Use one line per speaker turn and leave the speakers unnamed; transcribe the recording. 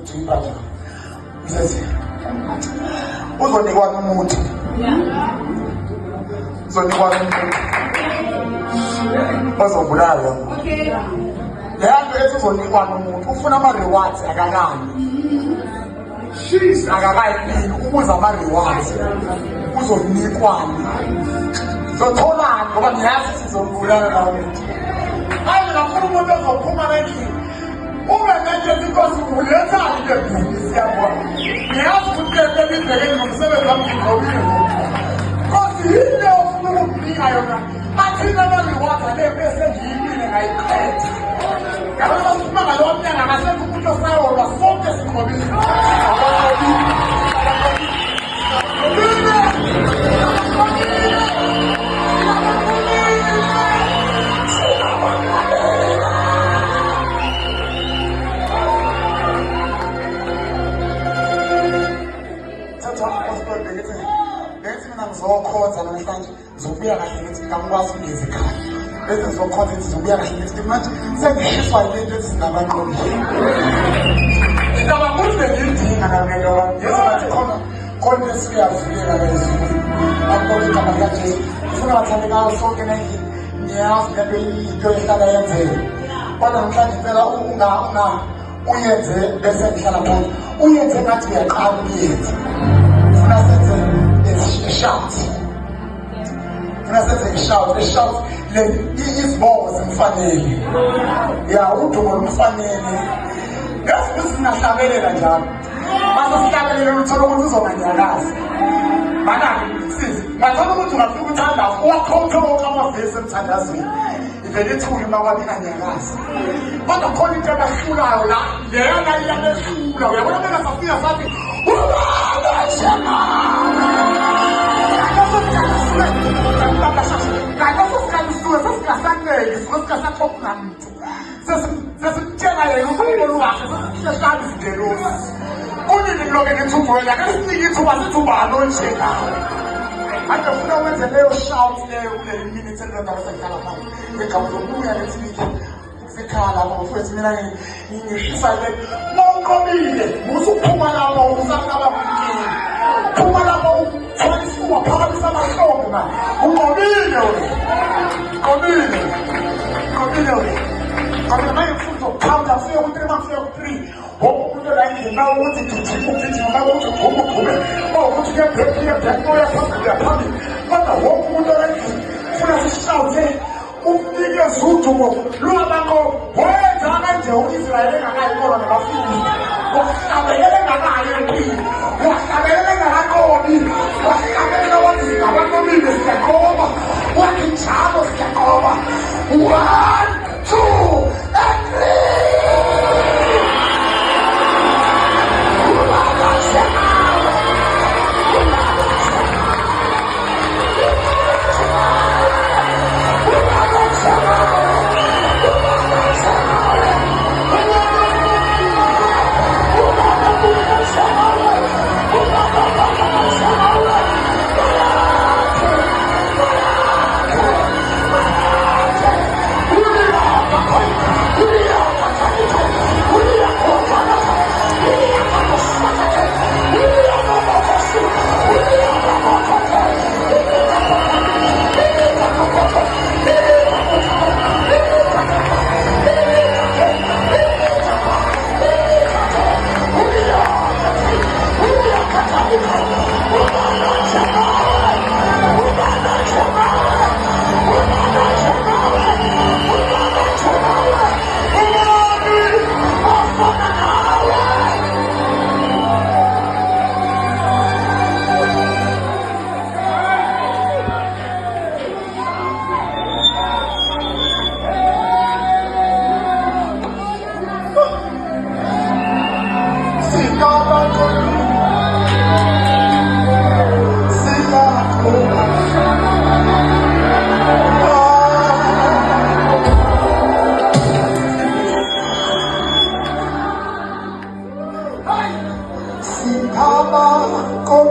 Uthiphatha. Usethi uzonikwa umuntu. Uzonikwa umuntu. Bazobulala. Okay. Leyanto ethi uzonikwa umuntu ufuna ama-rewards akakani. Akakayiphi ukuza ama-rewards. Uzonikwani. Zotholani ngoba ngiyazi sizombulala nawe. Hayi kakhulu umuntu ozophuma endlini. Ube nje because ulethani ke bhizinisi yakho. Ngiyazi ukuthi lebibhekene nomsebenzi wami ngizowubile. Kodwa yinto ofuna ukukunika yona. Athina ama-rewards ale bese ngiyibile ngayiqeda. Yabo basiphuma ngalowo mnyaka ngasekho umuntu osayolwa sonke siqobile. Ngizokhonza namhlanje ngizobuya kahle ngithi ngikwazi ungeze ekhaya bese ngizokhonza ngithi ngizobuya kahle ngithi manje sengishiswa yilento ezingabaqondile ngicabanga ukuthi bengiyidinga namelo wami yesu bathi khona esiyavuleka lezulu akubona igama likajesu ufuna bathande ngayo sonke nendlela ngiyazi lento into ehlala yenzeka kodwa namhlanje ngicela uyenze bese ngihlala khona uyenze ngathi uyaqala uyenze ufuna senze shout. When I say shout, isibongo simfanele. Ya udumo lumfanele. Yazi sinahlabelela njalo. Mase sihlabelela uthola ukuthi uzonganyakaza. Mana sisi, ngathola ukuthi ungafika uthandaza, uwakhontrola amavesi emthandazweni. Ivele ithule makwabi nganyakaza. Kodwa khona into abahlulayo la, leyo naliyana ehlula. Uyabona bengasafika sathi, sesimtshela yena ukhululo lwakhe sesihlala izindelosi kunini loke nethubhulela kesinike ithuba sithubalo njengalo manje ufuna wenze leyo shout leyo kule minute elilodwa sehlala phansi egama lokubuya lesibili sikhala lapho mfowethu mina ngishisa le mawuqobile musuphuma lapho usaqaba kumkini phuma lapho uthola isifuba phakamisa amahlombe man uqobile wena Kami naye mfuzo panda fia kutrema fia kutri. Hopo kuto la ingi na uti tutimu na uti tumu kume. Ma ukuti ya peki ya peko ya paki ya pami. Mata hopo kuto la ingi. Funa sishaute. Upige zutu mo. Lua bango. Wewe jana nje Israeli ngaka ikora na mafini. Wakabele ngaka ayepi. Wakabele ngaka kobi. Wakabele wati zikabakobi nisikakoba. Wakichamo sikakoba. 1, 2, and 3. Sitaba con